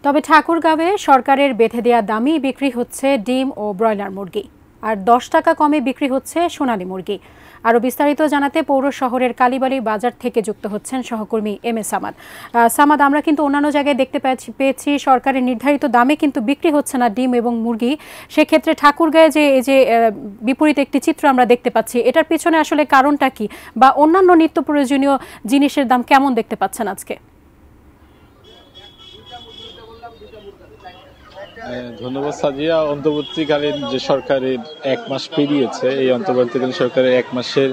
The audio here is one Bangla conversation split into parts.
তবে ঠাকুরগাঁওয়ে সরকারের বেঁধে দেয়া দামেই বিক্রি হচ্ছে ডিম ও ব্রয়লার মুরগি, আর 10 টাকা কমে বিক্রি হচ্ছে সোনালী মুরগি। আরও বিস্তারিত জানাতে পৌর শহরের কালীবাড়ি বাজার থেকে যুক্ত হচ্ছেন সহকর্মী এম এ সামাদ। সামাদ, আমরা কিন্তু অন্যান্য জায়গায় দেখতে পেয়েছি সরকারের নির্ধারিত দামে কিন্তু বিক্রি হচ্ছে না ডিম এবং মুরগি। সেক্ষেত্রে ঠাকুরগাঁয়ে যে বিপরীত একটি চিত্র আমরা দেখতে পাচ্ছি, এটার পিছনে আসলে কারণটা কি, বা অন্যান্য নিত্য প্রয়োজনীয় জিনিসের দাম কেমন দেখতে পাচ্ছেন আজকে? ধন্যবাদ সাজিয়া। অন্তর্বর্তীকালীন যে সরকারের 1 মাস পেরিয়েছে, এই অন্তর্বর্তীকালীন সরকারের 1 মাসের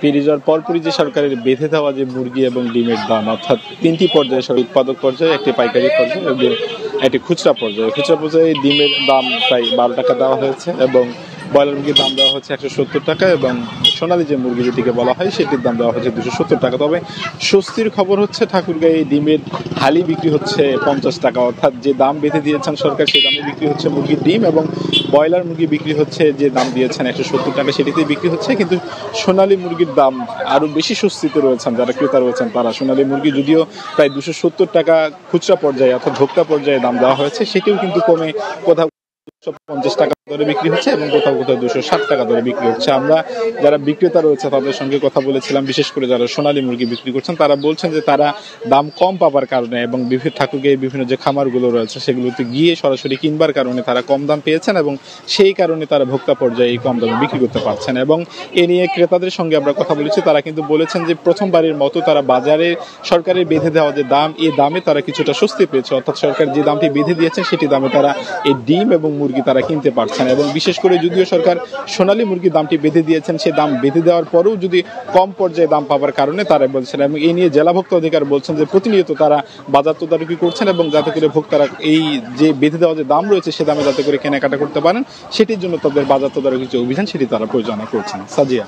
পেরিয়ে যাওয়ার পরপরই যে সরকারের বেঁধে দেওয়া যে মুরগি এবং ডিমের দাম, অর্থাৎ 3টি পর্যায়ে, উৎপাদক পর্যায়ে, একটি পাইকারি পর্যায়ে এবং একটি খুচরা পর্যায়ে। খুচরা পর্যায়ে ডিমের দাম প্রায় 12 টাকা দেওয়া হয়েছে এবং ব্রয়লার মুরগির দাম দেওয়া হচ্ছে 170 টাকা এবং সোনালী যে মুরগি যেটিকে বলা হয় সেটির দাম দেওয়া হচ্ছে 270 টাকা। তবে স্বস্তির খবর হচ্ছে ঠাকুরগাঁয়ে ডিমের হালি বিক্রি হচ্ছে 50 টাকা, অর্থাৎ যে দাম বেঁধে দিয়েছেন সরকার সেই দামে বিক্রি হচ্ছে মুরগির ডিম, এবং ব্রয়লার মুরগি বিক্রি হচ্ছে যে দাম দিয়েছেন 170 টাকা সেটিতেই বিক্রি হচ্ছে। কিন্তু সোনালী মুরগির দাম আরও বেশি স্বস্তিতে রয়েছেন যারা ক্রেতা রয়েছেন তারা। সোনালী মুরগি যদিও প্রায় 270 টাকা খুচরা পর্যায়ে অর্থাৎ ভোক্তা পর্যায়ে দাম দেওয়া হয়েছে, সেটিও কিন্তু কমে কোথাও 250 টাকা দরে বিক্রি হচ্ছে এবং কোথাও কোথাও 260 টাকা দরে বিক্রি হচ্ছে। আমরা যারা বিক্রেতা রয়েছে তাদের সঙ্গে কথা বলেছিলাম, বিশেষ করে যারা সোনালী মুরগি বিক্রি করছেন তারা বলছেন যে তারা দাম কম পাবার কারণে এবং ঠাকুরগাঁয়ের বিভিন্ন যে খামারগুলো রয়েছে সেগুলোতে গিয়ে সরাসরি কিনবার কারণে তারা কম দাম পেয়েছেন এবং সেই কারণে তারা ভোক্তা পর্যায়ে এই কম দামে বিক্রি করতে পারছেন। এবং এ নিয়ে ক্রেতাদের সঙ্গে আমরা কথা বলেছি, তারা কিন্তু বলেছেন যে প্রথমবারের মতো তারা বাজারে সরকারের বেঁধে দেওয়া যে দাম, এই দামে তারা কিছুটা স্বস্তি পেয়েছে, অর্থাৎ সরকার যে দামটি বেঁধে দিয়েছেন সেটি দামে তারা এই ডিম এবং মুরগি তারা কিনতে পারছেন। এবং বিশেষ করে যদিও সরকার সোনালী মুরগির দামটি বেঁধে দিয়েছেন, সেই দাম বেঁধে দেওয়ার পরেও যদি কম পর্যায়ে দাম পাওয়ার কারণে তারা বলছেন, এবং এই নিয়ে জেলা ভোক্তা অধিকার বলছেন যে প্রতিনিয়ত তারা বাজার তদারকি করছেন এবং যাতে করে ভোক্তারা এই যে বেঁধে দেওয়া যে দাম রয়েছে সে দামে যাতে করে কেনাকাটা করতে পারেন সেটির জন্য তাদের বাজার তদারকি যে অভিযান সেটি তারা পরিচালনা করছেন। সাজিয়া।